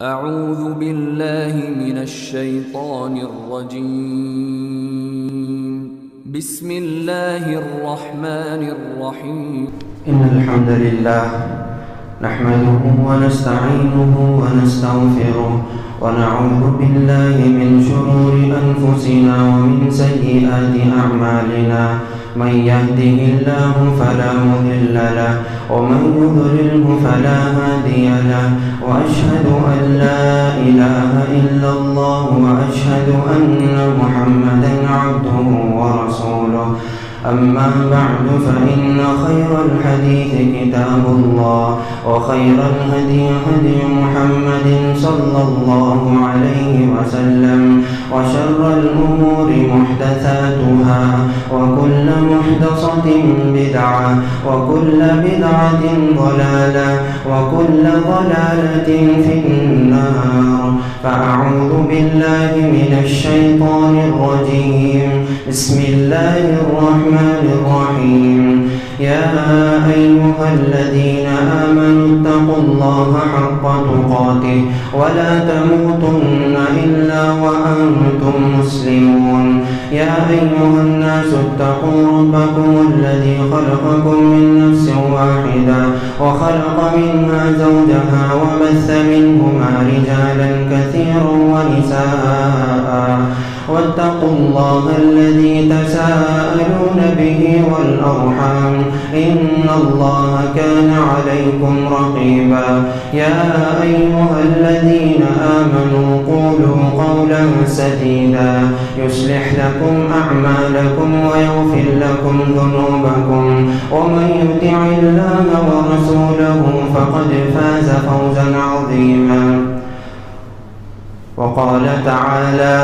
اعوذ باللہ من الشیطان الرجیم بسم اللہ الرحمن الرحیم ان الحمد للہ نحمده ونستعینه ونستغفره ونعوذ باللہ من شرور انفسنا ومن سیئات اعمالنا من يهده الله فلا مضل له ومن يضلله فلا هادي له وأشهد أن لا إله إلا الله وأشهد أن محمدا عبده ورسوله أما بعد فإن خير الحديث كتاب الله وخير الهدي هدي محمد صلى الله عليه وسلم وشر الأمور محدثاتها وكل محدثة بدعة وكل بدعة ضلالة وكل ضلالة في النار فأعوذ بالله من الشيطان الرجيم بسم الله الرحمن الرحيم يا أيها الذين آمنوا اتقوا الله حق تقاته ولا تموتن إلا وأنتم مسلمون يا أيها الناس اتقوا ربكم الذي خلقكم من نفس واحدة وخلق منها زوجها وبث منهما رجالا كثيرا ونساء واتقوا الله الذي تساءلون به والأرحام إن الله كان عليكم رقيبا يا أيها الذين آمنوا قولوا قولا سديدا يصلح لكم أعمالكم ويغفر لكم ذنوبكم ومن يطع الله ورسوله فقد فاز فوزا عظيما وقال تعالى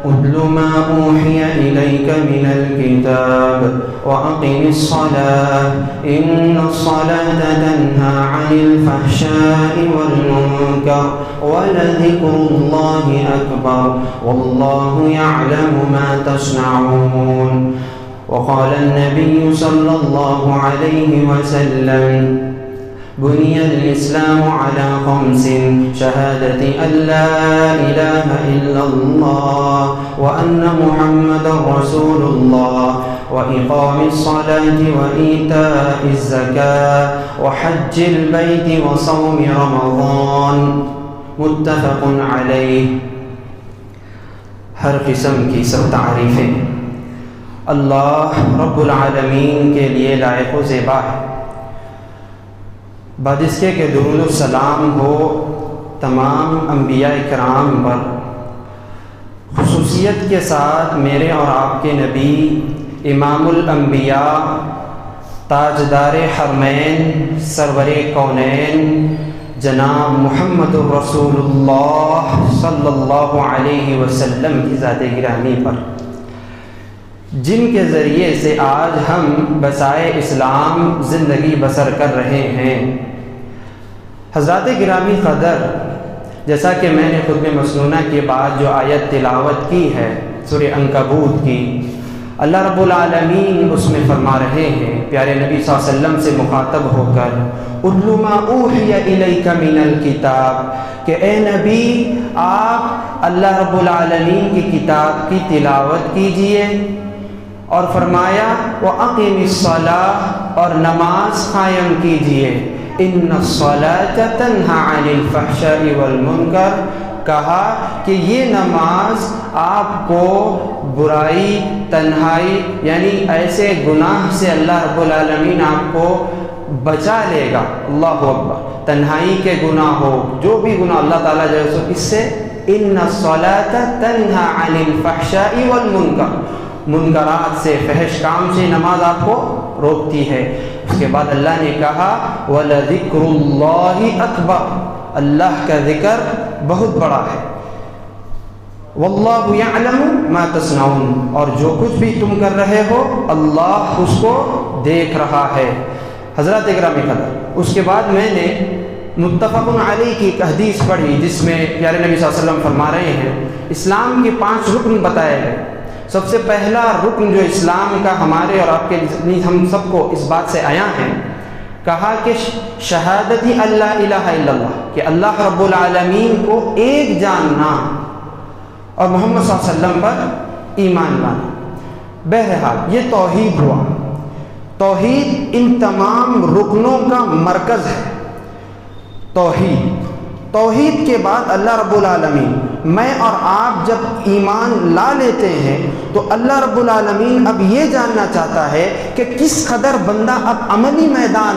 اتل ما أوحي إليك من الكتاب وأقم الصلاة إن الصلاة تنهى عن الفحشاء والمنكر ولذكر الله أكبر والله يعلم ما تصنعون وقال النبي صلى الله عليه وسلم بني الإسلام على خمس شهادة أن لا إله إلا الله وأن محمد رسول الله وإقام الصلاة وإيتاء الزكاة وحج البيت وصوم رمضان متفق عليه. ہر قسم کی سب تعریفیں اللہ رب العالمین کے لیے لائق و زیبا ہے، بعد اس کے کہ درود و سلام ہو تمام انبیاء کرام پر، خصوصیت کے ساتھ میرے اور آپ کے نبی امام الانبیاء تاجدار حرمین سرور کونین جناب محمد رسول اللہ صلی اللہ علیہ وسلم کی ذات گرامی پر، جن کے ذریعے سے آج ہم بسائے اسلام زندگی بسر کر رہے ہیں۔ حضرات گرامی قدر، جیسا کہ میں نے خطبہ مسنونہ کے بعد جو آیت تلاوت کی ہے سورہ عنکبوت کی، اللہ رب العالمین اس میں فرما رہے ہیں پیارے نبی صلی اللہ علیہ وسلم سے مخاطب ہو کر، اتل ما اوحی الیک من الکتاب، کہ اے نبی آپ اللہ رب العالمین کی کتاب کی تلاوت کیجئے، اور فرمایا وَأَقِمِ الصَّلَاةَ، اور نماز قائم کیجئے، إِنَّ الصَّلَاةَ تَنْهَى عَنِ الْفَحْشَاءِ وَالْمُنْكَرِ، کہا کہ یہ نماز آپ کو برائی تنہائی یعنی ایسے گناہ سے اللہ رب العالمین آپ کو بچا لے گا، اللہ اکبر، تنہائی کے گناہ ہو جو بھی گناہ اللہ تعالیٰ جو ہے اس سے إِنَّ الصَّلَاةَ تَنْهَى عَنِ الْفَحْشَاءِ وَالْمُنْكَرِ، منکرات سے فحش کام سے نماز آپ کو روکتی ہے۔ اس کے بعد اللہ نے کہا وَلَذِكْرُ اللَّهِ أَكْبَرُ، اللہ کا ذکر بہت بڑا ہے، وَاللَّهُ يَعْلَمُ مَا تَصْنَعُونَ، اور جو کچھ بھی تم کر رہے ہو اللہ اس کو دیکھ رہا ہے۔ حضرات اکرامی قدر، اس کے بعد میں نے متفق علیہ کی ایک حدیث پڑھی جس میں پیارے نبی صلی اللہ علیہ وسلم فرما رہے ہیں اسلام کے 5 رکن بتائے گئے۔ سب سے پہلا رکن جو اسلام کا ہمارے اور آپ کے ہم سب کو اس بات سے آیا ہے کہا کہ شہادتی اللہ الہ الا اللہ، کہ اللہ رب العالمین کو ایک جاننا اور محمد صلی اللہ علیہ وسلم پر ایمان لانا۔ بہرحال یہ توحید ہوا۔ توحید ان تمام رکنوں کا مرکز ہے۔ توحید کے بعد اللہ رب العالمین، میں اور آپ جب ایمان لا لیتے ہیں تو اللہ رب العالمین اب یہ جاننا چاہتا ہے کہ کس قدر بندہ اب عملی میدان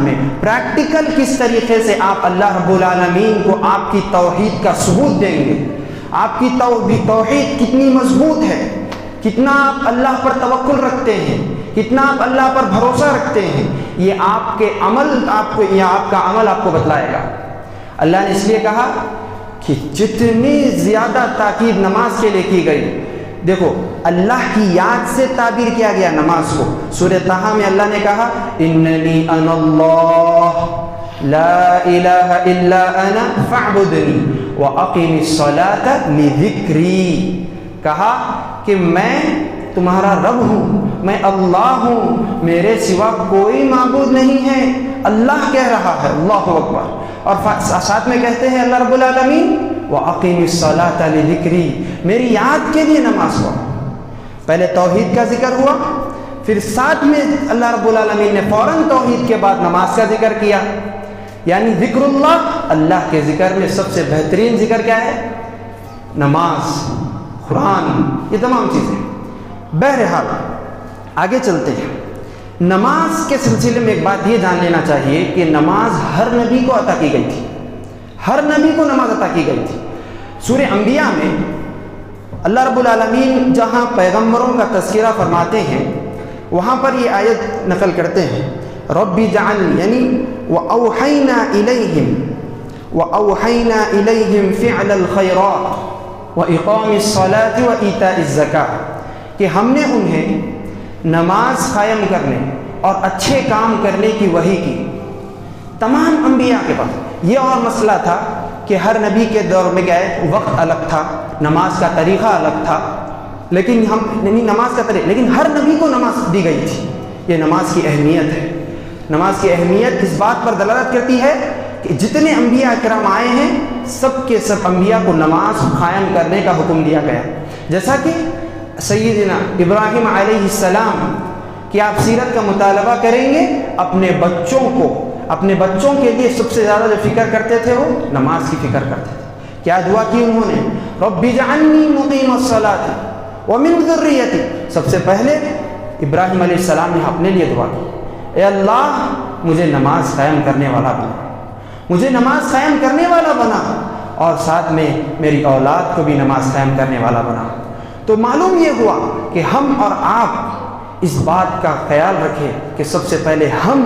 میں پریکٹیکل کس طریقے سے آپ اللہ رب العالمین کو آپ کی توحید کا ثبوت دیں گے، آپ کی توحید کتنی مضبوط ہے، کتنا آپ اللہ پر توکل رکھتے ہیں، کتنا آپ اللہ پر بھروسہ رکھتے ہیں، یہ آپ کا عمل آپ کو بتلائے گا۔ اللہ نے اس لیے کہا کہ جتنی زیادہ تاکید نماز کے لیے کی گئی، دیکھو اللہ کی یاد سے تعبیر کیا گیا نماز کو۔ سورہ طٰہٰ میں اللہ نے کہا اننی انا اللہ لا الہ الا انا فاعبدنی واقم الصلاۃ لذکری، کہا کہ میں تمہارا رب ہوں، میں اللہ ہوں، میرے سوا کوئی معبود نہیں ہے۔ اللہ کہہ رہا ہے، اللہ اکبر، اور ساتھ میں کہتے ہیں اللہ رب العالمین وَأَقِمِ الصَّلَاةَ لِذِكْرِي، میری یاد کے لیے نماز پڑھو۔ پہلے توحید کا ذکر ہوا، پھر ساتھ میں اللہ رب العالمین نے فوراً توحید کے بعد نماز کا ذکر کیا، یعنی ذکر اللہ کے ذکر میں سب سے بہترین ذکر کیا ہے؟ نماز، قرآن، یہ تمام چیزیں۔ بہرحال آگے چلتے ہیں۔ نماز کے سلسلے میں ایک بات یہ جان لینا چاہیے کہ نماز ہر نبی کو عطا کی گئی تھی، ہر نبی کو نماز عطا کی گئی تھی۔ سورہ انبیاء میں اللہ رب العالمین جہاں پیغمبروں کا تذکرہ فرماتے ہیں وہاں پر یہ آیت نقل کرتے ہیں، رب جعلنی، یعنی وَأَوْحَيْنَا إِلَيْهِمْ فِعْلَ الْخَيْرَاتِ وَإِقَامِ الصَّلَاةِ وَإِيتَاءِ الزَّكَاةِ، کہ ہم نے انہیں نماز قائم کرنے اور اچھے کام کرنے کی وحی کی۔ تمام انبیاء کے پاس یہ اور مسئلہ تھا کہ ہر نبی کے دور میں گئے وقت الگ تھا، نماز کا طریقہ الگ تھا، لیکن لیکن ہر نبی کو نماز دی گئی تھی۔ یہ نماز کی اہمیت ہے۔ نماز کی اہمیت اس بات پر دلالت کرتی ہے کہ جتنے انبیاء کرام آئے ہیں سب کے سب انبیاء کو نماز قائم کرنے کا حکم دیا گیا، جیسا کہ سیدنا ابراہیم علیہ السلام کہ آپ سیرت کا مطالبہ کریں گے، اپنے بچوں کے لیے سب سے زیادہ جو فکر کرتے تھے وہ نماز کی فکر کرتے تھے۔ کیا دعا کی انہوں نے؟ رب اجعلنی مقیم الصلاۃ ومن ذریتی، سب سے پہلے ابراہیم علیہ السلام نے اپنے لیے دعا کی، اے اللہ مجھے نماز قائم کرنے والا بنا، اور ساتھ میں میری اولاد کو بھی نماز قائم کرنے والا بنا۔ تو معلوم یہ ہوا کہ ہم اور آپ اس بات کا خیال رکھیں کہ سب سے پہلے ہم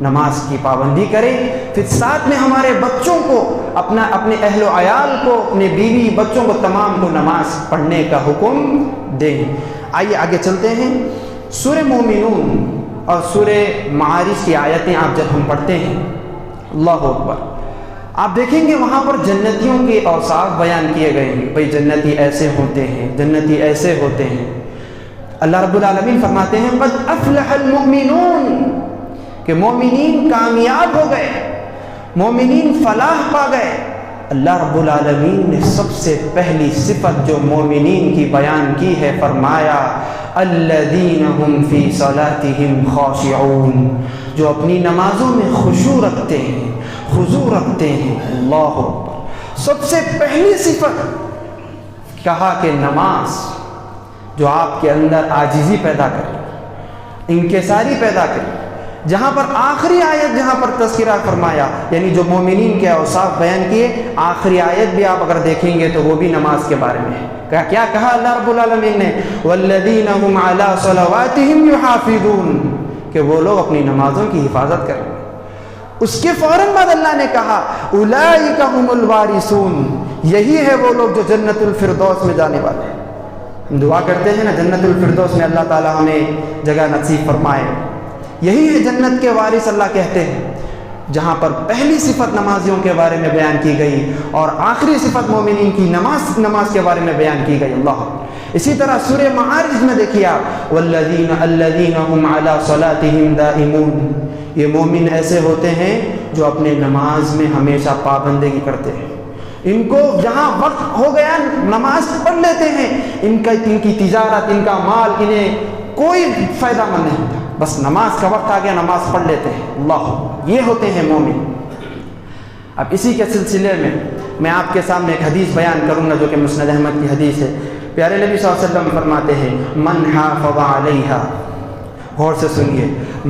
نماز کی پابندی کریں، پھر ساتھ میں ہمارے بچوں کو، اپنے اہل و عیال کو، اپنے بیوی بچوں کو، تمام کو نماز پڑھنے کا حکم دیں۔ آئیے آگے چلتے ہیں۔ سورہ مومنون اور سورہ معارج کی آیتیں آپ جب ہم پڑھتے ہیں، اللہ اکبر، آپ دیکھیں گے وہاں پر جنتیوں کے اوصاف بیان کیے گئے ہیں، بھئی جنتی ایسے ہوتے ہیں، جنتی ایسے ہوتے ہیں۔ اللہ رب العالمین فرماتے ہیں قد افلح المؤمنون، کہ مومنین کامیاب ہو گئے، مومنین فلاح پا گئے۔ اللہ رب العالمین نے سب سے پہلی صفت جو مومنین کی بیان کی ہے، فرمایا الذین هم فی صلاتهم خاشعون، جو اپنی نمازوں میں خشوع رکھتے ہیں، خضوع رکھتے ہیں۔ اللہ اکبر، سب سے پہلی صفت کہا کہ نماز جو آپ کے اندر عاجزی پیدا کرے، انکساری پیدا کرے۔ جہاں پر آخری آیت جہاں پر تذکرہ فرمایا، یعنی جو مومنین کے اوصاف بیان کیے، آخری آیت بھی آپ اگر دیکھیں گے تو وہ بھی نماز کے بارے میں ہے۔ کیا کہا اللہ رب العالمین نے؟ والذین هم علی صلواتهم یحافظون، کہ وہ لوگ اپنی نمازوں کی حفاظت کریں۔ اس کے فوراً بعد اللہ نے کہا اولئک هم الوارثون، یہی ہے وہ لوگ جو جنت الفردوس میں جانے والے ہیں۔ ہم دعا کرتے ہیں نا جنت الفردوس میں اللہ تعالی ہمیں جگہ نصیب فرمائے، یہی ہے جنت کے وارث اللہ کہتے ہیں۔ جہاں پر پہلی صفت نمازیوں کے بارے میں بیان کی گئی اور آخری صفت مومنین کی نماز کے بارے میں بیان کی گئی. اللہ. اسی طرح سورہ معارج میں دیکھیے آپ والذین الذین هم علی صلاتهم دائمون. یہ مومن ایسے ہوتے ہیں جو اپنے نماز میں ہمیشہ پابندگی کرتے ہیں. ان کو جہاں وقت ہو گیا نماز پڑھ لیتے ہیں. ان کی تجارت، ان کا مال انہیں کوئی فائدہ مند نہیں ہوتا، بس نماز کا وقت آ گیا نماز پڑھ لیتے ہیں. اللہ. یہ ہوتے ہیں مومن. اب اسی کے سلسلے میں آپ کے سامنے ایک حدیث بیان کروں گا جو کہ مسند احمد کی حدیث ہے. پیارے نبی صلی اللہ علیہ وسلم فرماتے ہیں من حافظ علیہا، غور سے سنیے،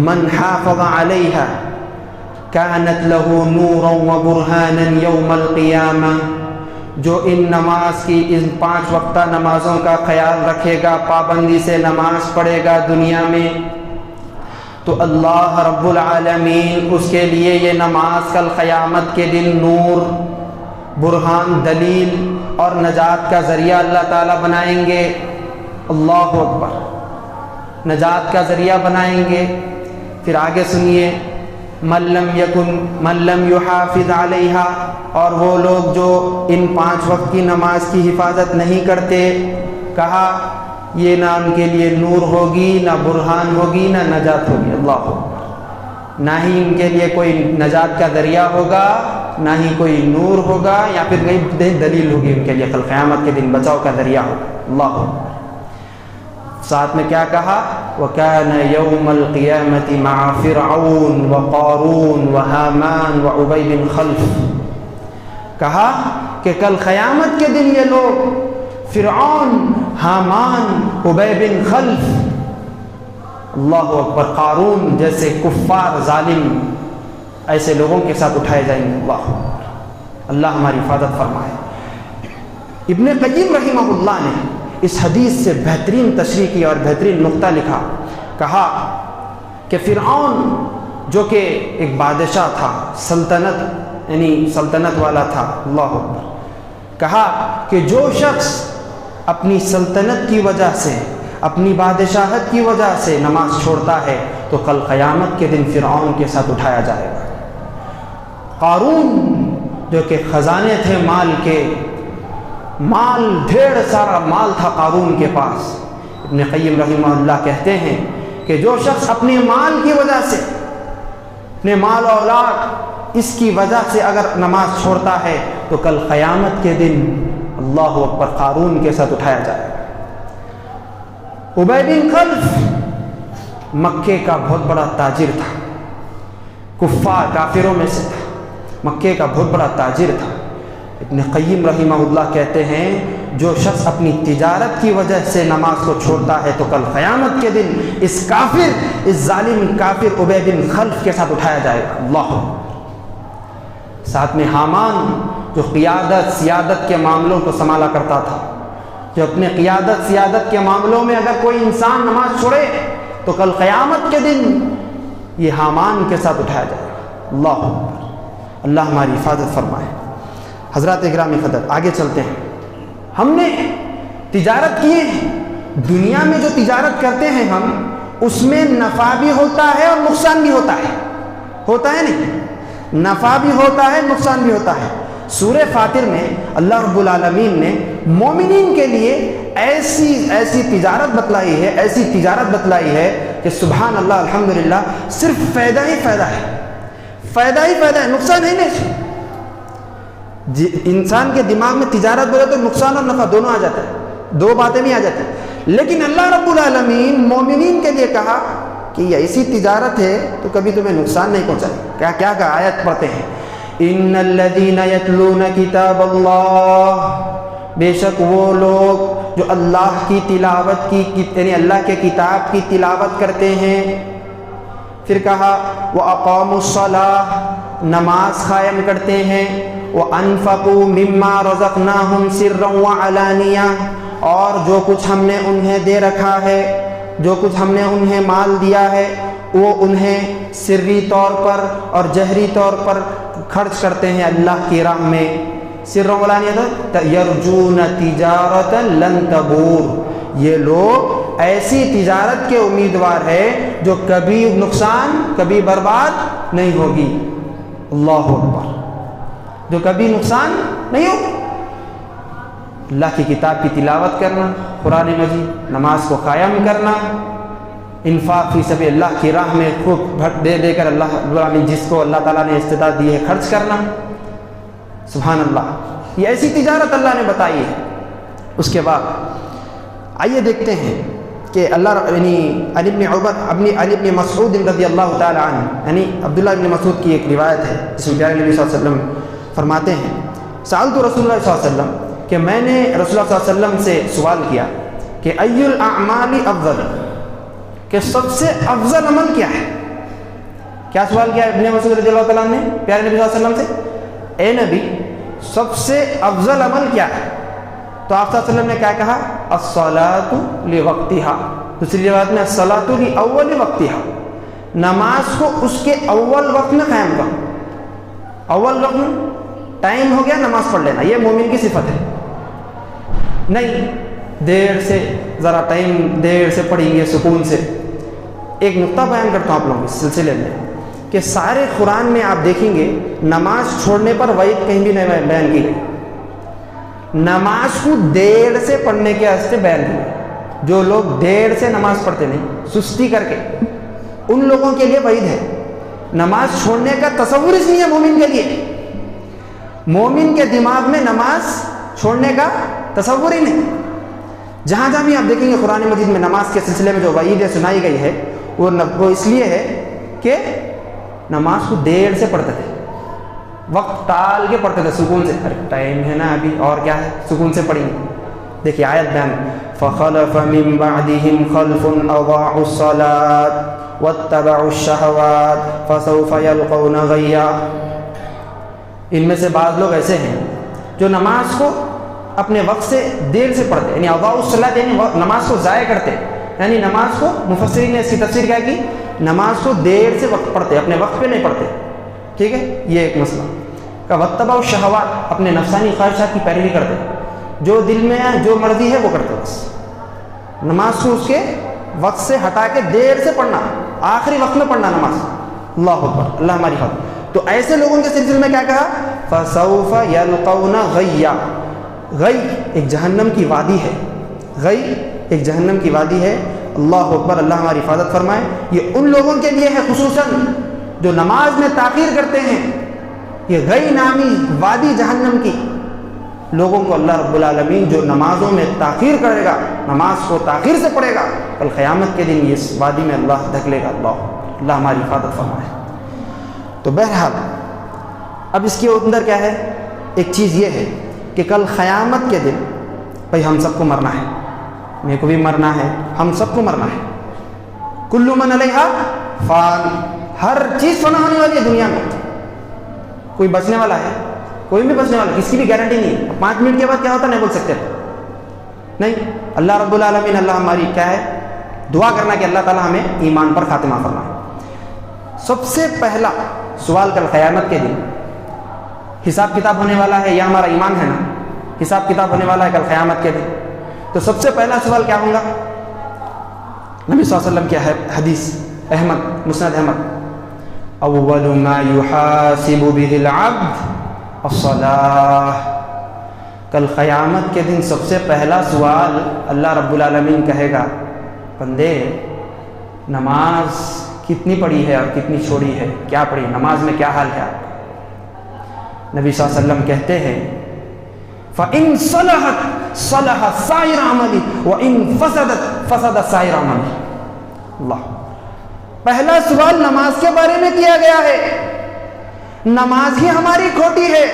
من حافظ علیہا کانت لہ نورا وبرہانا یوم القیامہ. جو ان نماز کی ان 5 وقتہ نمازوں کا خیال رکھے گا، پابندی سے نماز پڑھے گا دنیا میں، تو اللہ رب العالمین اس کے لیے یہ نماز کل قیامت کے دن نور، برہان، دلیل اور نجات کا ذریعہ اللہ تعالیٰ بنائیں گے. اللہ اکبر. نجات کا ذریعہ بنائیں گے. پھر آگے سنیے من لم یحافظ علیہا، اور وہ لوگ جو ان 5 وقت کی نماز کی حفاظت نہیں کرتے، کہا یہ نہ ان کے لیے نور ہوگی، نہ برہان ہوگی، نہ نجات ہوگی. اللہ اکبر. نہ ہی ان کے لیے کوئی نجات کا ذریعہ ہوگا، نہ ہی کوئی نور ہوگا، یا پھر کوئی دلیل ہوگی ان کے لیے کل قیامت کے دن بچاؤ کا ذریعہ ہوگا. اللہ اکبر. ساتھ میں کیا کہا وَكَانَ يَوْمَ الْقِيَامَةِ مَعَ فِرْعَوْنَ وَقَارُونَ وَهَامَانَ وَعُبَيْ بن خلف. کہا کہ کل قیامت کے دن یہ لوگ فرعون، حامان، ابی بن خلف، اللہ اکبر، قارون جیسے کفار ظالم ایسے لوگوں کے ساتھ اٹھائے جائیں گے. اللہ اکبر. اللہ ہماری حفاظت فرمائے. ابن قیم رحمہ اللہ نے اس حدیث سے بہترین تشریح کی اور بہترین نقطہ لکھا. کہا کہ فرعون جو کہ ایک بادشاہ تھا، سلطنت یعنی سلطنت والا تھا. اللہ اکبر. کہا کہ جو شخص اپنی سلطنت کی وجہ سے، اپنی بادشاہت کی وجہ سے نماز چھوڑتا ہے تو کل قیامت کے دن فرعون کے ساتھ اٹھایا جائے گا. قارون جو کہ خزانے تھے مال کے، مال ڈھیر سارا مال تھا قارون کے پاس. ابن قیم رحمہ اللہ کہتے ہیں کہ جو شخص اپنے مال کی وجہ سے، اپنے مال و اولاد اس کی وجہ سے اگر نماز چھوڑتا ہے تو کل قیامت کے دن اللہ اکبر قارون کے ساتھ اٹھایا جائے گا. ابی بن خلف مکے کا بہت بڑا تاجر تھا، کفار کافروں میں سے تھا، مکے کا بہت بڑا تاجر تھا. ابن قیم رحمہ اللہ کہتے ہیں جو شخص اپنی تجارت کی وجہ سے نماز کو چھوڑتا ہے تو کل قیامت کے دن اس کافر، اس ظالم کافر ابی بن خلف کے ساتھ اٹھایا جائے گا. اللہ. ساتھ میں حامان جو قیادت سیادت کے معاملوں کو سنبھالا کرتا تھا، جو اپنے قیادت سیادت کے معاملوں میں اگر کوئی انسان نماز چھوڑے تو کل قیامت کے دن یہ حامان کے ساتھ اٹھایا جائے گا. اللہ. اللہ ہماری حفاظت فرمائے. حضرات اکرام قدر، آگے چلتے ہیں. ہم نے تجارت کی ہے، دنیا میں جو تجارت کرتے ہیں ہم، اس میں نفع بھی ہوتا ہے اور نقصان بھی ہوتا ہے. ہوتا ہے نہیں؟ نفع بھی ہوتا ہے، نقصان بھی ہوتا ہے. سورہ فاطر میں اللہ رب العالمین نے مومنین کے لیے ایسی تجارت بتلائی ہے، ایسی تجارت بتلائی ہے کہ سبحان اللہ الحمدللہ صرف فائدہ ہی فائدہ ہے، فائدہ ہی فائدہ ہے، نقصان ہے نہیں. انسان کے دماغ میں تجارت بولے تو نقصان اور نفع دونوں آ جاتا ہے، دو باتیں بھی آ جاتی ہیں. لیکن اللہ رب العالمین مومنین کے لیے کہا کہ یہ ایسی تجارت ہے تو کبھی تمہیں نقصان نہیں پہنچائے. کیا کہا؟ آیت پڑھتے ہیں ان الذین یتلون کتاب اللہ، بے شک وہ لوگ جو اللہ کی تلاوت کی، یعنی اللہ کے کتاب کی تلاوت کرتے ہیں. پھر کہا وَأَقَامُوا الصَّلَاةَ، نماز قائم کرتے ہیں. وَأَنفَقُوا مِمَّا رَزَقْنَاهُمْ سِرًّا وَعَلَانِيَةً، اور جو کچھ ہم نے انہیں دے رکھا ہے، جو کچھ ہم نے انہیں مال دیا ہے وہ انہیں سری طور پر اور جہری طور پر خرچ کرتے ہیں اللہ کی راہ میں. سرًا وعلانیۃ یرجون تجارۃ لن تبور، یہ لوگ ایسی تجارت کے امیدوار ہے جو کبھی نقصان، کبھی برباد نہیں ہوگی. اللہ اکبر، جو کبھی نقصان نہیں ہو۔ اللہ کی کتاب کی تلاوت کرنا، قرآن مجید، نماز کو قائم کرنا، انفاق فی سبیل اللہ کی راہ میں خوب دے دے کر اللہ رب العالمین جس کو اللہ تعالیٰ نے استطاعت دی ہے خرچ کرنا، سبحان اللہ، یہ ایسی تجارت اللہ نے بتائی ہے۔ اس کے بعد آئیے دیکھتے ہیں کہ اللہ علی بن مسعود رضی اللہ تعالی عنہ، یعنی عبداللہ بن مسعود کی ایک روایت ہے جس میں پیارے نبی صلی اللہ علیہ وسلم فرماتے ہیں، سألت رسول اللہ صلی اللہ علیہ وسلم، کہ میں نے رسول اللہ صلی اللہ علیہ وسلم سے سوال کیا کہ ای الاعمال افضل، کہ سب سے افضل عمل کیا ہے؟ کیا سوال کیا ابن مسعود رضی اللہ تعالیٰ نے پیارے نبی صلی اللہ علیہ وسلم سے؟ اے نبی، سب سے افضل عمل کیا ہے؟ تو آپ صلی اللہ علیہ وسلم نے کیا کہا؟ الصلاۃ لوقتها، دوسری روایت میں الصلاۃ لاول وقتها، نماز کو اس کے اول وقت میں قائم کرو۔ اول وقت میں ٹائم ہو گیا نماز پڑھ لینا، یہ مومن کی صفت ہے، نہیں دیر سے، ذرا ٹائم دیر سے پڑھیں گے سکون سے۔ ایک نقطہ بیان کرتا ہوں آپ لوگوں اس سلسلے میں کہ سارے قرآن میں آپ دیکھیں گے نماز چھوڑنے پر وعید کہیں بھی نہیں بیان کی گئی، نماز کو دیر سے پڑھنے کے واسطے بیان کی گئی۔ جو لوگ دیر سے نماز پڑھتے نہیں، سستی کر کے، ان لوگوں کے لیے وعید ہے۔ نماز چھوڑنے کا تصور اس نہیں ہے مومن کے لیے، مومن کے دماغ میں نماز چھوڑنے کا تصور ہی نہیں۔ جہاں جہاں بھی آپ دیکھیں گے قرآن مجید میں نماز کے سلسلے میں جو وعیدیں سنائی گئی ہے وہ اس لیے ہے کہ نماز کو دیر سے پڑھتے تھے، وقت ٹال کے پڑھتے تھے، سکون سے، ارے ٹائم ہے نا ابھی اور کیا ہے، سکون سے پڑھیں گے۔ دیکھیے آیت بیان، فَخَلَفَ مِن بَعْدِهِمْ خَلْفٌ أَضَاعُوا الصَّلَاةَ وَاتَّبَعُوا الشَّهَوَاتِ فَسَوْفَ يَلْقَوْنَ غَيًّا۔ ان میں سے بعض لوگ ایسے ہیں جو نماز کو اپنے وقت سے دیر سے پڑھتے، یعنی اضاعوا الصلاۃ، یعنی نماز کو ضائع کرتے، یعنی نماز کو، مفسرین نے اس کی تفسیر کیا کی، نماز کو دیر سے وقت پڑھتے، اپنے وقت پہ نہیں پڑھتے، ٹھیک ہے، یہ ایک مسئلہ کا۔ واتبعوا الشہوات، اپنے نفسانی خواہشات کی پیروی کرتے، جو دل میں ہے جو مرضی ہے وہ کرتے، بس نماز کو اس کے وقت سے ہٹا کے دیر سے پڑھنا، آخری وقت میں پڑھنا نماز، اللہ اکبر، اللہ ہماری حفاظت۔ تو ایسے لوگوں کے سلسلے میں کیا کہا؟ فسوف یلقون غیا، غی ایک جہنم کی وادی ہے، غی ایک جہنم کی وادی ہے، اللہ اکبر، اللہ ہماری حفاظت فرمائے۔ یہ ان لوگوں کے لیے ہے خصوصاً جو نماز میں تاخیر کرتے ہیں، یہ غی نامی وادی جہنم کی لوگوں کو اللہ رب العالمین جو نمازوں میں تاخیر کرے گا، نماز کو تاخیر سے پڑھے گا، کل قیامت کے دن اس وادی میں اللہ دھکلے گا، اللہ ہماری حفاظت فرمائے۔ تو بہرحال اب اس کے اندر کیا ہے، ایک چیز یہ ہے کہ کل قیامت کے دن بھائی ہم سب کو مرنا ہے، میرے کو بھی مرنا ہے، ہم سب کو مرنا ہے، کل من علیہا فان، ہر چیز فنا ہونے والی ہے دنیا میں، کوئی بچنے والا ہے؟ کوئی بھی بچنے والا، کسی کی بھی گارنٹی نہیں ہے، 5 منٹ کے بعد کیا ہوتا نہیں بول سکتے، نہیں۔ اللہ رب العالمین، اللہ ہماری کیا ہے، دعا کرنا کہ اللہ تعالیٰ ہمیں ایمان پر خاتمہ فرمائے۔ سب سے پہلا سوال کل قیامت کے دن، حساب کتاب ہونے والا ہے، یہ ہمارا ایمان ہے نا، حساب کتاب ہونے والا ہے کل قیامت کے دن، تو سب سے پہلا سوال کیا ہوگا؟ نبی صلی اللہ علیہ وسلم کی حدیث، احمد، مسند احمد، اول ما یحاسب به العبد الصلاۃ، کل قیامت کے دن سب سے پہلا سوال اللہ رب العالمین کہے گا، بندے نماز کتنی پڑھی ہے اور کتنی چھوڑی ہے، کیا پڑھی، نماز میں کیا حال ہے آپ کا؟ نبی صلی اللہ علیہ وسلم کہتے ہیں فَإِن صَلَحَتْ صَلَحَ سَائِرُ عَمَلِهِ وَإِن فَسَدَتْ فَسَدَ سَائِرُ عَمَلِهِ۔ اللہ، پہلا سوال نماز کے بارے میں کیا گیا ہے، نماز ہی ہماری کھوٹی ہے،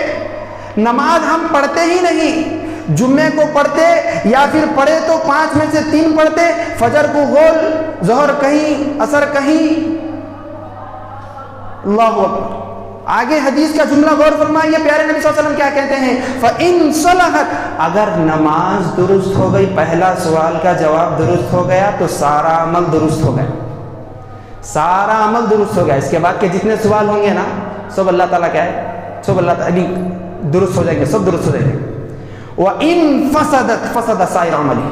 نماز ہم پڑھتے ہی نہیں، جمعے کو پڑھتے یا پھر پڑھے تو 5 میں سے 3 پڑھتے، فجر کو غول، ظہر کہیں، عصر کہیں، اللہ اکبر۔ آگے حدیث کا جملہ غور فرمائیے، پیارے نبی صلی اللہ علیہ وسلم کیا کہتے ہیں، فَإِن صَلَحَتْ، اگر نماز درست ہو گئی، پہلا سوال کا جواب درست ہو گیا تو سارا عمل درست ہو گیا، سارا عمل درست ہو گیا۔ اس کے بعد کے جتنے سوال ہوں گے نا، سب اللہ تعالیٰ کیا ہے، سب اللہ تعالیٰ درست ہو جائیں گے، سب درست ہو جائیں گے۔ وَإِن فَسَدَتْ فَسَدَ سَائِرُ عَمَلِهِ،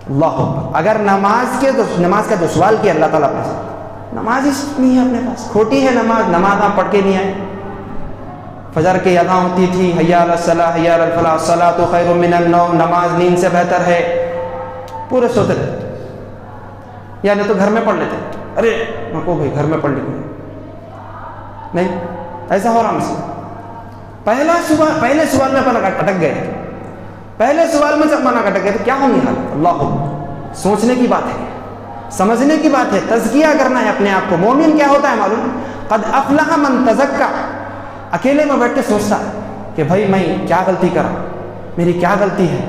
اللہ اکبر۔ اگر نماز کا جو سوال کیا اللہ تعالیٰ نے، نماز ہی نہیں ہے اپنے پاس، کھوٹی ہے نماز آپ پڑھ کے نہیں آئے۔ فجر کی اذان ہوتی تھی، حی علی الصلاۃ حی علی الفلاح، الصلاۃ خیر من النوم، نماز نیند سے بہتر ہے، پورے سوتے رہتے، یا نہیں تو گھر میں پڑھ لیتے، ارے کو بھائی گھر میں پڑھ لیں، نہیں ایسا ہو رہا مجھ سے۔ پہلے سوال میں اپنا اٹک گئے، پہلے سوال میں جب اٹک گئے تو کیا ہوں گے حال؟ اللہ، سوچنے کی بات ہے، سمجھنے کی بات ہے، تزکیہ کرنا ہے اپنے آپ کو۔ مومن کیا ہوتا ہے معلوم؟ قد افلح من تزکا، اکیلے میں بیٹھ کے سوچتا ہے کہ بھائی میں کیا غلطی کر رہا ہوں، میری کیا غلطی ہے،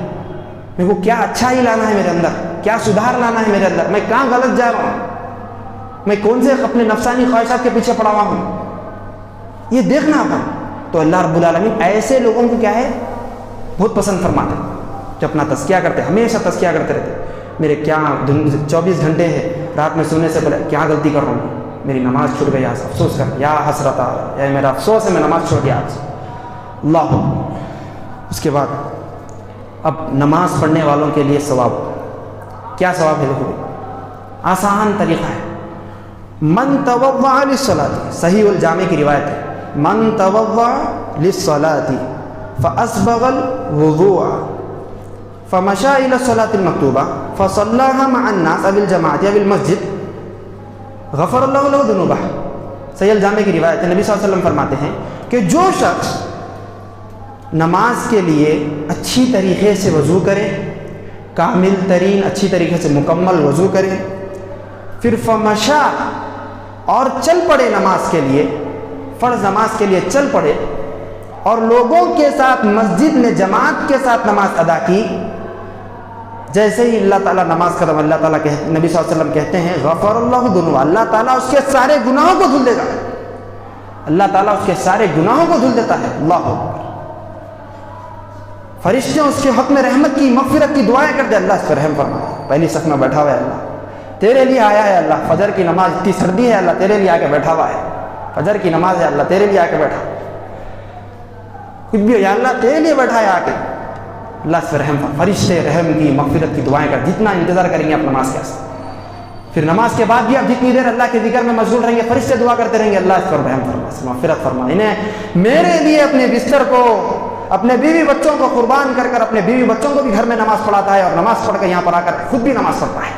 میرے کو کیا اچھائی لانا ہے میرے اندر، کیا سدھار لانا ہے میرے اندر، میں کہاں غلط جا رہا ہوں، میں کون سے اپنے نفسانی خواہشات کے پیچھے پڑا ہوا ہوں، یہ دیکھنا اپنا۔ تو اللہ رب العالمین ایسے لوگوں کو کیا ہے بہت پسند فرماتے ہیں جو اپنا تزکیہ کرتے ہیں، ہمیشہ تزکیہ کرتے رہتے ہیں۔ میرے کیا 24 گھنٹے ہیں، رات میں سونے سے پہلے کیا غلطی کر رہا ہوں، میری نماز چھوٹ گئی، آج افسوس کر، یا حسرت، یا میرا افسوس ہے میں نماز چھوڑ گیا آج، اللہ۔ اس کے بعد اب نماز پڑھنے والوں کے لیے ثواب، کیا ثواب ہے؟ دیکھو آسان طریقہ ہے، من توضع للصلاۃ، صحیح الجامع کی روایت ہے، من توضع للصلاۃ فاسبغ الوضوء فمشى الى الصلاۃ المکتوبہ فصلاها مع الناس او الجماعۃ او المسجد غفر اللہ له ذنوبہ۔ صحیح الجامع کی روایت ہے، نبی صلی اللہ علیہ وسلم فرماتے ہیں کہ جو شخص نماز کے لیے اچھی طریقے سے وضو کرے، کامل ترین اچھی طریقے سے مکمل وضو کرے، پھر فمشا اور چل پڑے نماز کے لیے، فرض نماز کے لیے چل پڑے، اور لوگوں کے ساتھ مسجد میں جماعت کے ساتھ نماز ادا کی، جیسے ہی اللہ تعالیٰ نماز ختم، اللہ تعالیٰ نبی صلی اللہ علیہ وسلم کہتے ہیں غفر اللہ ذنوبہ، اللہ تعالیٰ اس کے سارے گناہوں کو دھل دے گا، اللہ تعالیٰ اس کے سارے گناہوں کو دھل دیتا ہے، اللہ اکبر۔ فرشتے اس کے حق میں رحمت کی مغفرت کی دعائیں کرتے، اللہ اس پر رحم فرما، پہلی صف میں بیٹھا ہوا ہے، اللہ تیرے لیے آیا ہے، اللہ فجر کی نماز اتنی سردی ہے، اللہ تیرے لیے آ کے بیٹھا ہوا ہے، فجر کی نماز ہے، اللہ تیرے لیے آ کے بیٹھا، کچھ بھی ہو یا اللہ تیرے لیے بیٹھا ہے آ کے، اللہ اس پر رحم فرما، فرشتے رحم کی مغفرت کی دعائیں کر، جتنا انتظار کریں گے آپ نماز کے واسطے، پھر نماز کے بعد بھی آپ جتنی دیر اللہ کے ذکر میں مشغول رہیں گے، فرشتے دعا کرتے رہیں گے، اللہ اس پر رحم فرما، مغفرت فرما، انہیں میرے لیے اپنے بستر کو، اپنے بیوی بچوں کو قربان کر کر اپنے بیوی بچوں کو بھی گھر میں نماز پڑھاتا ہے، اور نماز پڑھ کے یہاں پر آ کر خود بھی نماز پڑھتا ہے،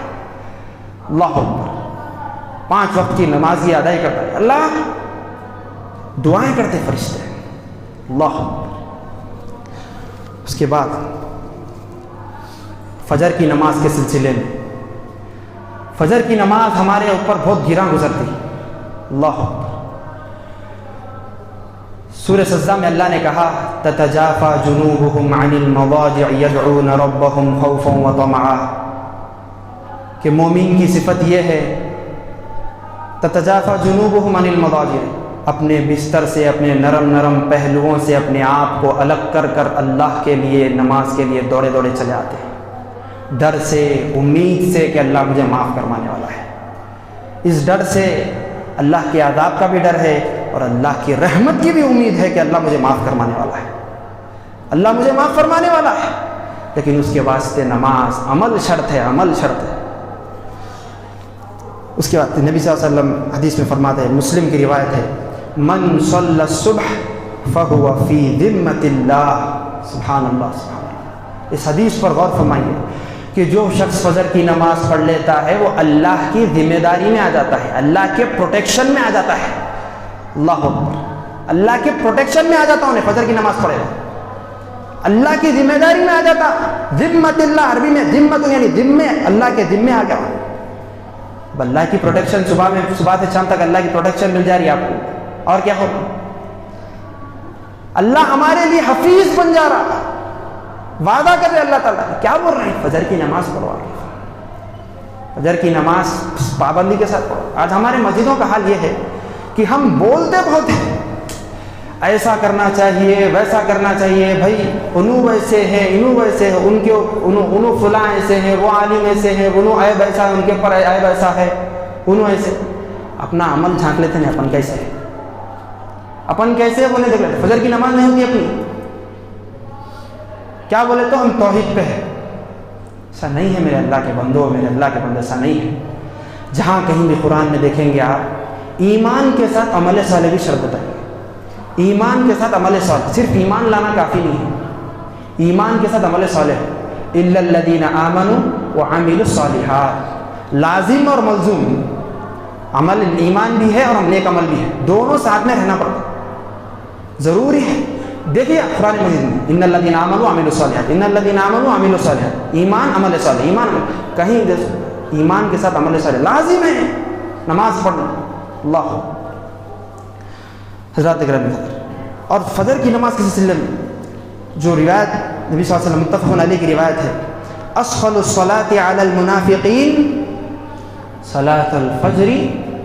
اللہ اکبر، 5 وقت کی نماز کی ادائی کرتا ہے، اللہ دعائیں کرتے فرشتے، اللہ اکبر۔ اس کے بعد فجر کی نماز کے سلسلے میں، فجر کی نماز ہمارے اوپر بہت گراں گزرتی ہے، اللہ اکبر۔ سورہ سجدہ میں اللہ نے کہا تتجافى جنوبهم عن المضاجع يدعون ربهم خوفا وطمعا، کہ مومن کی صفت یہ ہے تتجافى جنوبهم عن المضاجع، اپنے بستر سے، اپنے نرم نرم پہلوؤں سے اپنے آپ کو الگ کر کر اللہ کے لیے، نماز کے لیے دوڑے دوڑے چلے آتے ہیں، ڈر سے، امید سے کہ اللہ مجھے معاف فرمانے والا ہے، اس ڈر سے اللہ کے عذاب کا بھی ڈر ہے اور اللہ کی رحمت کی بھی امید ہے کہ اللہ مجھے معاف فرمانے والا ہے، اللہ مجھے معاف فرمانے والا ہے، لیکن اس کے واسطے نماز عمل شرط ہے، عمل شرط ہے۔ اس کے بعد نبی صلی اللہ علیہ وسلم حدیث میں فرماتے ہیں، مسلم کی روایت ہے، من صلی الصبح فہو فی ذمۃ اللہ، سبحان اللہ سبحان اللہ۔ اس حدیث پر غور فرمائیے کہ جو شخص فجر کی نماز پڑھ لیتا ہے وہ اللہ کی ذمہ داری میں آ جاتا ہے، اللہ کے پروٹیکشن میں آ جاتا ہے، اللہ اکبر، اللہ کے پروٹیکشن میں آ جاتا ہوں، فجر کی نماز پڑھے اللہ کی ذمہ داری میں آ جاتا، ذمۃ اللہ، عربی میں ذمت یعنی ذمے، اللہ کے ذمے آ گیا ہوں، اللہ کی پروٹیکشن، صبح سے شام تک اللہ کی پروٹیکشن مل جا رہی ہے آپ کو، اور کیا ہو، اللہ ہمارے لیے حفیظ بن جا رہا، وعدہ کر رہے اللہ تعالیٰ، کیا بول رہے ہیں، فجر کی نماز پڑھو، فجر کی نماز پابندی کے ساتھ پڑھو۔ آج ہمارے مسجدوں کا حال یہ ہے کہ ہم بولتے بہت ہیں، ایسا کرنا چاہیے، ویسا کرنا چاہیے، بھائی انہوں ویسے ہیں، انہوں ویسے ہیں، انہوں فلاں ایسے ہیں، وہ عالم ایسے ہیں، انہوں عیب ایسا ہے، ان کے پر عیب ایسا ہے، انہوں ایسے، اپنا عمل جھانک لیتے ہیں، اپن کیسے ہے، اپن کیسے ہے، بولے دیکھ لیتے، فجر کی نماز نہیں ہوتی اپنی، کیا بولے تو ہم توحید پہ ہے، ایسا نہیں ہے میرے اللہ کے بندو، میرے اللہ کے بندے، ایسا نہیں ہے، جہاں کہیں بھی قرآن میں دیکھیں گے آپ ایمان کے ساتھ عمل صالح بھی شرط بتائیں گے. ایمان کے ساتھ عمل صالح، صرف ایمان لانا کافی نہیں ہے، ایمان کے ساتھ عمل صالح الا الذین آمنوا وعملوا الصالحات، لازم اور ملزوم. عمل ایمان بھی ہے اور نیک عمل بھی ہے، دونوں ساتھ میں رہنا پڑتا ہے، ضروری ہے. دیکھیے قرآن مجید میں ان الذین آمنوا وعملوا الصالحات، ان الذین آمنوا وعملوا الصالحات، ایمان عمل صالح، ایمان کہیں ایمان کے ساتھ عمل صالح لازم ہے. نماز پڑھنا اللہ حضرات گرامی قدر. اور فجر کی نماز کے سلسلے میں جو روایت نبی صلی اللہ علیہ وسلم متفق علیہ کی روایت ہے، اسخل الصلاۃ علی المنافقین صلاۃ الفجر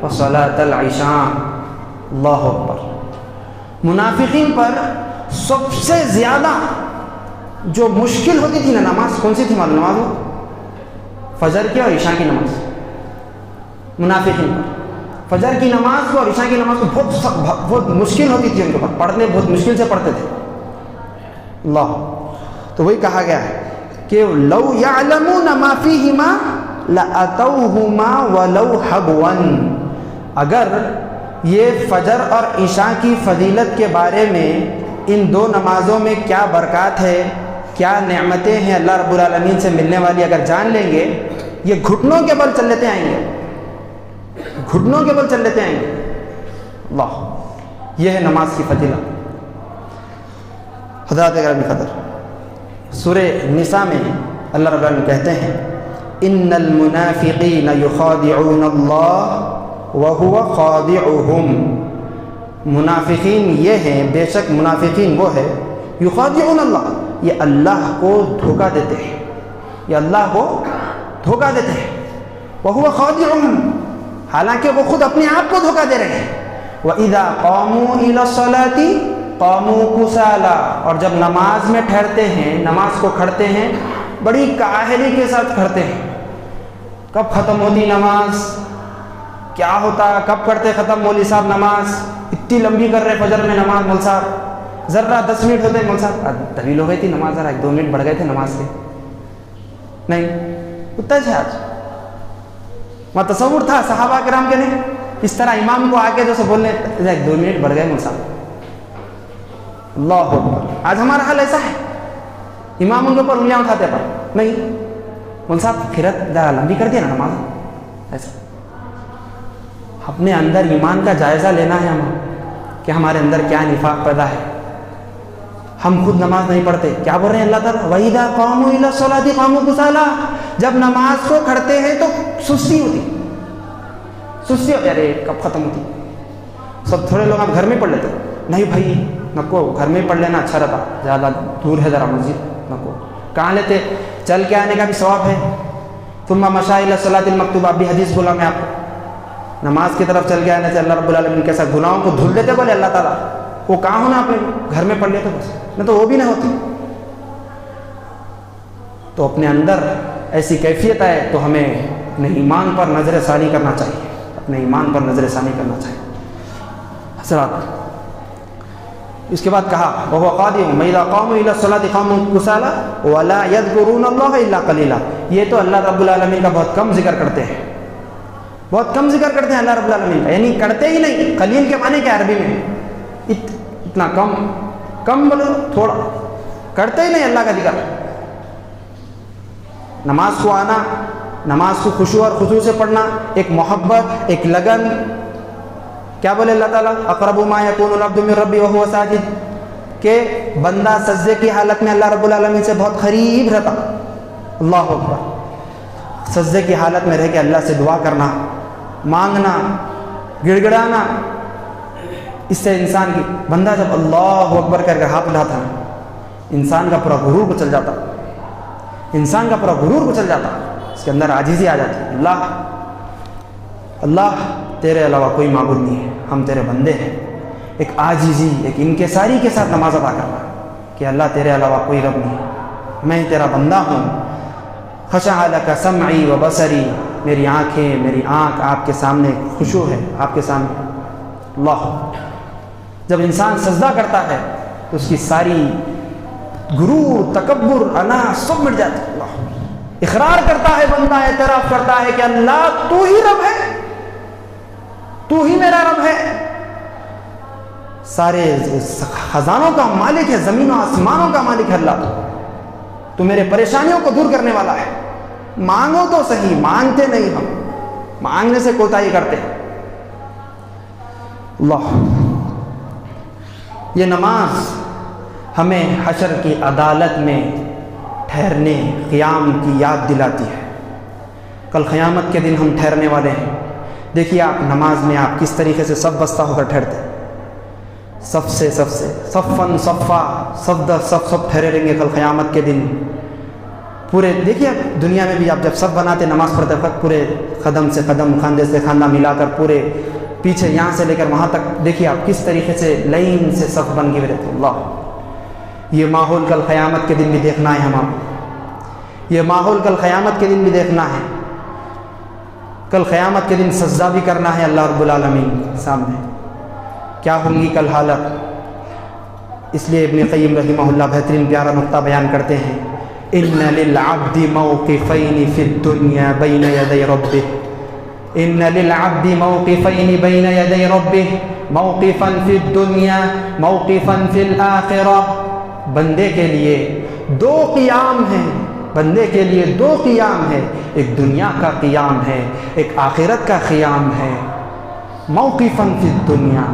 و صلاۃ العشاء. اللہ اکبر. منافقین پر سب سے زیادہ جو مشکل ہوتی تھی نا نماز، کون سی تھی معلوم؟ نماز ہو فجر کی اور عشاء کی نماز. منافقین پر فجر کی نماز کو اور عشاء کی نماز کو بہت مشکل ہوتی تھی ان کے پاس، پڑھنے بہت مشکل سے پڑھتے تھے. اللہ. تو وہی کہا گیا ہے کہ لو یعلمون ما فیہما لاتوہما ولو حبوا. اگر یہ فجر اور عشاء کی فضیلت کے بارے میں، ان دو نمازوں میں کیا برکات ہے، کیا نعمتیں ہیں اللہ رب العالمین سے ملنے والی، اگر جان لیں گے یہ گھٹنوں کے بل چل لیتے آئیں گے، گھٹنوں کے بل چل لیتے آئیں گے. اللہ. یہ ہے نماز کی فضیلت. حضرات گرامی قدر، سورہ نساء میں اللہ رب العالمین کہتے ہیں ان المنافقین یخادعون اللہ وہو خادعہم. منافقین یہ ہیں، بے شک منافقین وہ ہے، یخادعون اللہ، یہ اللہ کو دھوکہ دیتے ہیں، یہ اللہ کو دھوکہ دیتے ہیں. وہو خادعہم، حالانکہ وہ خود اپنے آپ کو دھوکہ دے رہے ہیں. وَإِذَا قَامُوا إِلَى الصَّلَاةِ قَامُوا كُسَالَىٰ، اور جب نماز میں ٹھہرتے ہیں، نماز کو کھڑتے ہیں، بڑی کاہلی کے ساتھ کھڑتے ہیں. کب ختم ہوتی نماز، کیا ہوتا، کب کرتے ختم مولوی صاحب نماز، اتنی لمبی کر رہے فجر میں نماز مول صاحب، ذرا 10 منٹ ہوتے مول صاحب، طویل ہو گئی تھی نماز، ذرا 1-2 منٹ بڑھ گئے تھے نماز کے. نہیں اتنا ہے آج. وہاں تصور تھا صحابہ کرام کے نہیں اس طرح امام کو آگے جو سے بولنے 1-2 منٹ بڑھ گئے مول صاحب. اللہ اکبر. آج ہمارا حال ایسا ہے، امام ان کے اوپر انگلیاں اٹھاتے پر نہیں مول صاحب پھرت لمبی کر دیا نا نماز. ایسا اپنے اندر ایمان کا جائزہ لینا ہے ہمیں کہ ہمارے اندر کیا نفاق پیدا ہے. ہم خود نماز نہیں پڑھتے، کیا بول رہے ہیں اللہ تعالیٰ، وَإِذَا قَامُوا إِلَى الصَّلَاةِ قَامُوا كُسَالَىٰ. جب نماز کو کھڑتے ہیں تو سستی ہوتی ہے، ارے کب ختم ہوتی. سب تھوڑے لوگ آپ گھر میں پڑھ لیتے، نہیں بھائی نکو، گھر میں پڑھ لینا اچھا رہتا، زیادہ دور ہے ذرا مسجد، نکو. کہاں لیتے، چل کے آنے کا بھی ثواب ہے. ثُمَّ مَشَىٰ إِلَى الصَّلَاةِ الْمَكْتُوبَةِ، اب بھی حدیث بولا میں آپ کو، نماز کی طرف چل کے آنے سے اللہ رب العالمین کیسا گناہوں کو دھل دیتے بولے اللہ تعالیٰ. وہ کہاں ہونا آپ نے گھر میں پڑھ لیتے بس، نہیں تو وہ بھی نہ ہوتی. تو اپنے اندر ایسی کیفیت آئے تو ہمیں اپنے ایمان پر نظر ثانی کرنا چاہیے، اپنے ایمان پر نظر ثانی کرنا چاہیے. حضرات اس کے بعد کہا وَهُوَ قَادِرٌ وَإِذَا قَامُوا إِلَى الصَّلَاةِ قَامُوا كُسَالَىٰ وَلَا يَذْكُرُونَ اللَّهَ إِلَّا قَلِيلًا. یہ تو اللہ رب العالمین کا بہت کم ذکر کرتے ہیں، بہت کم ذکر کرتے ہیں اللہ رب العالمین کا، یعنی کرتے ہی نہیں. قلیل کے معنی کیا عربی میں، اتنا کم بولو تھوڑا، کرتے ہی نہیں اللہ کا ذکر. نماز کو آنا، نماز کو خشوع اور خضوع سے پڑھنا، ایک محبت، ایک لگن. کیا بولے اللہ تعالیٰ، اقرب ما یکون العبد من ربہ وہو ساجد، کہ بندہ سجدے کی حالت میں اللہ رب العالمین سے بہت قریب رہتا. اللہ اکبر. سجدے کی حالت میں رہ کے اللہ سے دعا کرنا، مانگنا، گڑ گڑانا، اس سے انسان کی بندہ جب اللہ اکبر کر کے ہاتھ اٹھاتا ہے، انسان کا پورا غرور کو چل جاتا، انسان کا پورا غرور کو چل جاتا، اس کے اندر عاجزی آ جاتی. اللہ تیرے علاوہ کوئی معبود نہیں ہے، ہم تیرے بندے ہیں. ایک عاجزی، ایک انکساری کے ساتھ نماز ادا کرنا کہ اللہ تیرے علاوہ کوئی رب نہیں، میں تیرا بندہ ہوں. خشع لک سمعی و بصری، میری آنکھیں، میری آنکھ آپ کے سامنے خشوع ہے، آپ کے سامنے. اللہ. جب انسان سجدہ کرتا ہے تو اس کی ساری غرور، تکبر، انا سب مٹ جاتا ہے. اللہ اقرار کرتا ہے بندہ، اعتراف کرتا ہے کہ اللہ تو ہی رب ہے، تو ہی میرا رب ہے، سارے خزانوں کا مالک ہے، زمین و آسمانوں کا مالک ہے اللہ، تو میرے پریشانیوں کو دور کرنے والا ہے، مانگو تو صحیح، مانگتے نہیں، ہم مانگنے سے کوتاہی کرتے ہیں۔ اللہ، یہ نماز ہمیں حشر کی عدالت میں ٹھہرنے، قیام کی یاد دلاتی ہے۔ کل قیامت کے دن ہم ٹھہرنے والے ہیں۔ دیکھیے آپ نماز میں آپ کس طریقے سے صف بستہ ہو کر ٹھہرتے ہیں، صف سے صفن صفا، صف در صف، سب ٹھہرے رہیں گے کل قیامت کے دن پورے۔ دیکھیے دنیا میں بھی آپ جب صف بناتے نماز پڑھتے وقت پورے قدم سے قدم، کھاندے سے کھاندہ ملا کر پورے پیچھے یہاں سے لے کر وہاں تک، دیکھیے آپ کس طریقے سے لائن سے صف بن کے رہتے۔ اللہ، یہ ماحول کل قیامت کے دن بھی دیکھنا ہے ہمیں، یہ ماحول کل قیامت کے دن بھی دیکھنا ہے۔ کل قیامت کے دن سجدہ بھی کرنا ہے اللہ رب العالمین کے سامنے، کیا ہوں گی کل حالت۔ اس لیے ابن قیم رحمہ اللہ بہترین پیارا نقطہ بیان کرتے ہیں، ان للعبد موقفین فی الدنیا بین یدی ربہ، ان للعبد موقفین بین یدی ربہ، موقفا فی الدنیا موقفا فی الآخرہ۔ بندے کے لیے دو قیام ہیں، بندے کے لیے دو قیام ہے، ایک دنیا کا قیام ہے، ایک آخرت کا قیام ہے۔ موقفا فی الدنیا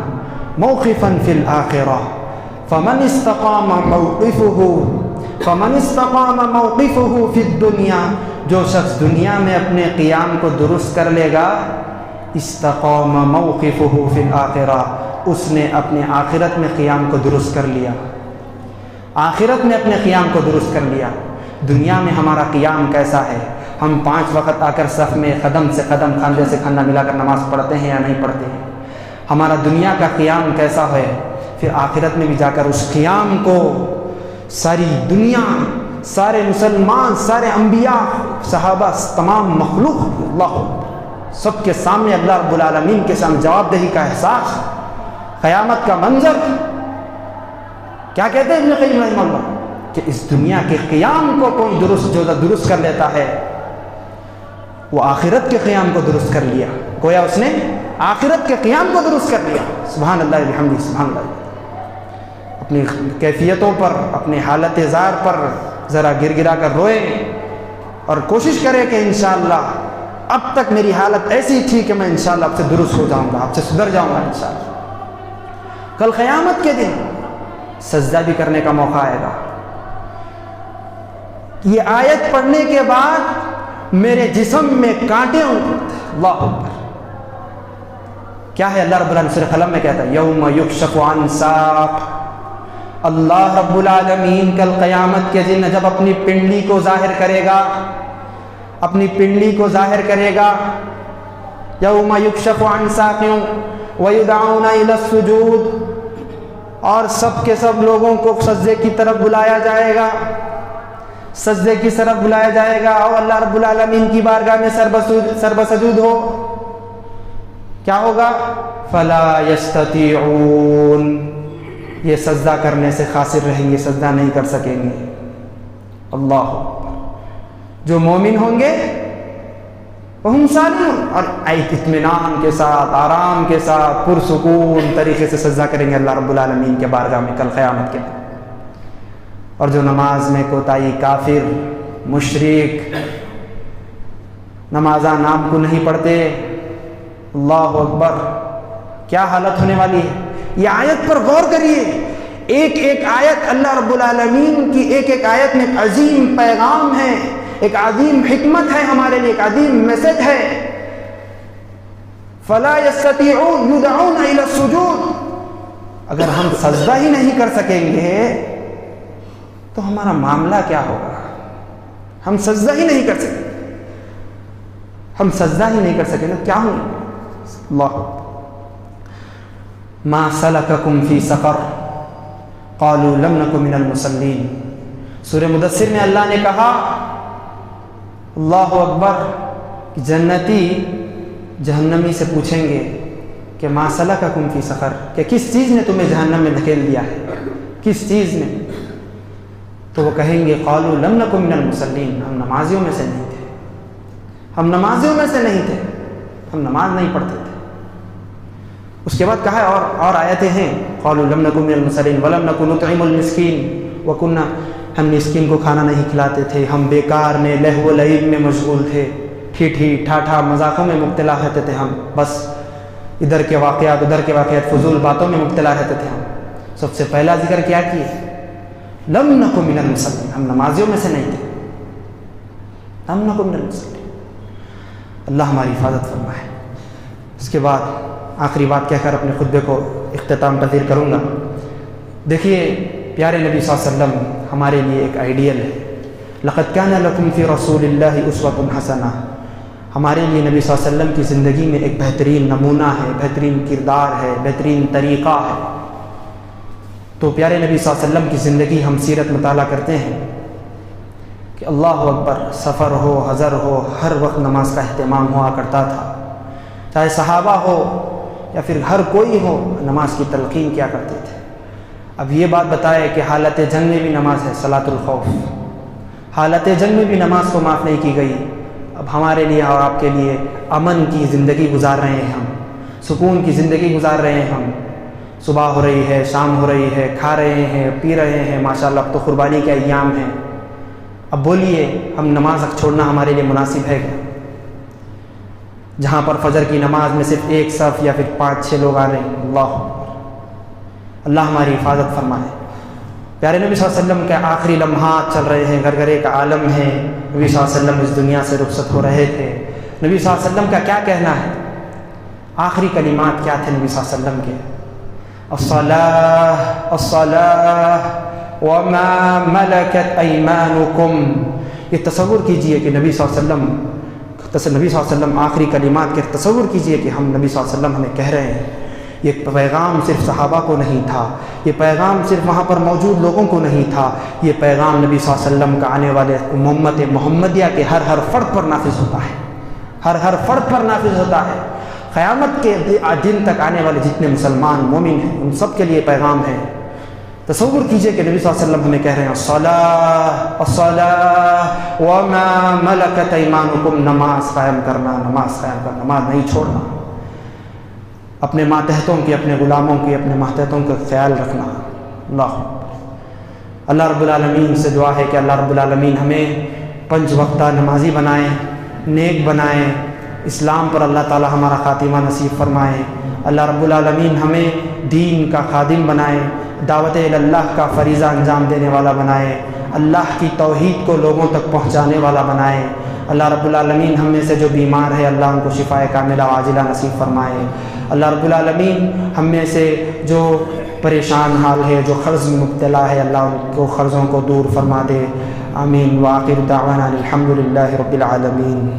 موقفا فی الآخرہ، فمن استقام موقفہ فی الدنیا، جو شخص دنیا میں اپنے قیام کو درست کر لے گا، استقام موقفہ فی الآخرہ، اس نے اپنے آخرت میں قیام کو درست کر لیا، آخرت میں اپنے قیام کو درست کر لیا۔ دنیا میں ہمارا قیام کیسا ہے؟ ہم 5 وقت آ کر صف میں قدم سے قدم، کھاندے سے کھاندہ ملا کر نماز پڑھتے ہیں یا نہیں پڑھتے ہیں؟ ہمارا دنیا کا قیام کیسا ہے؟ پھر آخرت میں بھی جا کر اس قیام کو ساری دنیا، سارے مسلمان، سارے انبیاء، صحابہ، تمام مخلوق، اللہ سب کے سامنے اللہ رب العالمین کے سامنے جواب دہی کا احساس، قیامت کا منظر۔ کیا کہتے ہیں ابن قیم رحمہ اللہ کہ اس دنیا کے قیام کو کوئی درست کر لیتا ہے، وہ آخرت کے قیام کو درست کر لیا، گویا اس نے آخرت کے قیام کو درست کر لیا۔ سبحان اللہ بحمدہ، سبحان اللہ۔ اپنی کیفیتوں پر، اپنی حالت زار پر ذرا گر گرا کر روئے اور کوشش کرے کہ انشاءاللہ اب تک میری حالت ایسی تھی کہ میں انشاءاللہ اب سے درست ہو جاؤں گا، اب سے سدھر جاؤں گا انشاءاللہ۔ کل قیامت کے دن سجدہ بھی کرنے کا موقع آئے گا۔ یہ آیت پڑھنے کے بعد میرے جسم میں کانٹے ہوں۔ اللہ اکبر، کیا ہے اللہ رب العالمین سورہ قلم میں کہتا ہے، یوم یکشف عن ساق۔ اللہ رب العالمین کل قیامت کے دن جب اپنی پنڈلی کو ظاہر کرے گا، اپنی پنڈلی کو ظاہر کرے گا، یوم یکشف عن ساق ویدعون الی السجود، اور سب کے سب لوگوں کو سجدے کی طرف بلایا جائے گا، سجدے کی طرف بلایا جائے گا، اور اللہ رب العالمین کی بارگاہ میں سربسجود ہو۔ کیا ہوگا؟ فلا یستطیعون، یہ سجدہ کرنے سے قاصر رہیں گے، سجدہ نہیں کر سکیں گے۔ اللہ اکبر، جو مومن ہوں گے وہم صالحون، اور اطمینان کے ساتھ، آرام کے ساتھ، پرسکون طریقے سے سجدہ کریں گے اللہ رب العالمین کے بارگاہ میں کل قیامت کے دن۔ اور جو نماز میں کوتاہی، کافر، مشرک، نمازاں نام کو نہیں پڑھتے، اللہ اکبر، کیا حالت ہونے والی ہے۔ یہ آیت پر غور کریے، ایک ایک آیت اللہ رب العالمین کی، ایک ایک آیت میں ایک عظیم پیغام ہے، ایک عظیم حکمت ہے ہمارے لیے، ایک عظیم میسج ہے۔ فلا یستطیعون یدعون الی السجود، اگر ہم سجدہ ہی نہیں کر سکیں گے تو ہمارا معاملہ کیا ہوگا؟ ہم سجدہ ہی نہیں کر سکیں، ہم سجدہ ہی نہیں کر سکیں تو کیا ہوں؟ اللہ، ما سلککم فی سقر قالوا لم نک من المصلین۔ سورہ مدثر میں اللہ نے کہا، اللہ اکبر، کہ جنتی جہنمی سے پوچھیں گے کہ ما سلککم فی سقر، کہ کس چیز نے تمہیں جہنم میں دھکیل دیا ہے، کس چیز نے؟ تو تو وہ کہیں گے قالوا لم نک من المصلین، ہم نمازیوں میں سے نہیں تھے، ہم نمازیوں میں سے نہیں تھے، ہم نماز نہیں پڑھتے تھے۔ اس کے بعد کہا ہے اور آیتیں ہیں، قالوا لم نک من المصلین ولم نک نطعم المسکین وکنا، ہم مسکین کو کھانا نہیں کھلاتے تھے، ہم بیکار میں لہو و لعب میں مشغول تھے، ٹھیٹھی ٹھاٹھا مذاقوں میں مبتلا رہتے تھے، ہم بس ادھر کے واقعات ادھر کے واقعات فضول باتوں میں مبتلا رہتے تھے۔ ہم سب سے پہلا ذکر کیا کیے؟ لم نک من المصلین، ہم نمازیوں میں سے نہیں تھے، لم نک من المصلین۔ اللہ ہماری حفاظت فرمائے۔ اس کے بعد آخری بات کہہ کر اپنے خطبے کو اختتام پذیر کروں گا۔ دیکھیے پیارے نبی صلی اللہ علیہ وسلم ہمارے لیے ایک آئیڈیل ہے۔ لقد کان لکم فی رسول اللہ اسوۃ حسنہ، ہمارے لیے نبی صلی اللہ علیہ وسلم کی زندگی میں ایک بہترین نمونہ ہے، بہترین کردار ہے، بہترین طریقہ ہے۔ تو پیارے نبی صلی اللہ علیہ وسلم کی زندگی ہم سیرت مطالعہ کرتے ہیں کہ اللہ اکبر، سفر ہو حضر ہو، ہر وقت نماز کا اہتمام ہوا کرتا تھا، چاہے صحابہ ہو یا پھر ہر کوئی ہو، نماز کی تلقین کیا کرتے تھے۔ اب یہ بات بتائے کہ حالت جنگ میں بھی نماز ہے، صلاۃ الخوف، حالت جنگ میں بھی نماز کو معاف نہیں کی گئی۔ اب ہمارے لیے اور آپ کے لیے امن کی زندگی گزار رہے ہیں، ہم سکون کی زندگی گزار رہے ہیں، ہم صبح ہو رہی ہے، شام ہو رہی ہے، کھا رہے ہیں، پی رہے ہیں، ماشاءاللہ اب تو قربانی کے ایام ہیں۔ اب بولیے ہم نماز چھوڑنا ہمارے لیے مناسب ہے کیا؟ جہاں پر فجر کی نماز میں صرف ایک صف یا پھر 5-6 لوگ آ رہے ہیں۔ اللہ ہماری حفاظت فرمائے۔ پیارے نبی صلی اللہ علیہ وسلم کے آخری لمحات چل رہے ہیں، گھر کا عالم ہے، نبی صلی اللہ علیہ وسلم اس دنیا سے رخصت ہو رہے تھے۔ نبی صلی اللہ علیہ وسلم کا کیا کہنا ہے؟ آخری کلمات کیا تھے نبی صلی اللہ علیہ وسلم کے؟ الصلاۃ الصلاۃ وما ملکت ایمانکم۔ یہ تصور کیجئے کہ نبی صلی اللہ علیہ وسلم آخری کلمات کے تصور کیجئے کہ ہم نبی صلی اللہ علیہ وسلم ہمیں کہہ رہے ہیں۔ یہ پیغام صرف صحابہ کو نہیں تھا، یہ پیغام صرف وہاں پر موجود لوگوں کو نہیں تھا، یہ پیغام نبی صلی اللہ علیہ وسلم کا آنے والے امت محمدیہ کے ہر فرد پر نافذ ہوتا ہے، ہر فرد پر نافذ ہوتا ہے۔ قیامت کے دن تک آنے والے جتنے مسلمان مومن ہیں ان سب کے لیے پیغام ہے۔ تصور کیجئے کہ نبی صلی اللہ علیہ وسلم ہمیں کہہ رہے ہیں الصلاۃ الصلاۃ وما ملکت ایمانکم، نماز قائم کرنا، نماز قائم کرنا، نماز نہیں چھوڑنا، اپنے ماتحتوں کی، اپنے غلاموں کی، اپنے ماتحتوں کا خیال رکھنا۔ اللہ رب العالمین سے دعا ہے کہ اللہ رب العالمین ہمیں 5 وقتہ نمازی بنائیں، نیک بنائیں، اسلام پر اللہ تعالی ہمارا خاتمہ نصیب فرمائے۔ اللہ رب العالمین ہمیں دین کا خادم بنائے، دعوت اللہ کا فریضہ انجام دینے والا بنائے، اللہ کی توحید کو لوگوں تک پہنچانے والا بنائے۔ اللہ رب العالمین ہم میں سے جو بیمار ہے اللہ ان کو شفائے کاملہ عاجلہ نصیب فرمائے۔ اللہ رب العالمین ہم میں سے جو پریشان حال ہے، جو قرض میں مبتلا ہے، اللہ ان کو قرضوں کو دور فرما دے۔ آمین۔ وآخر دعوانا الحمد للہ رب العالمین۔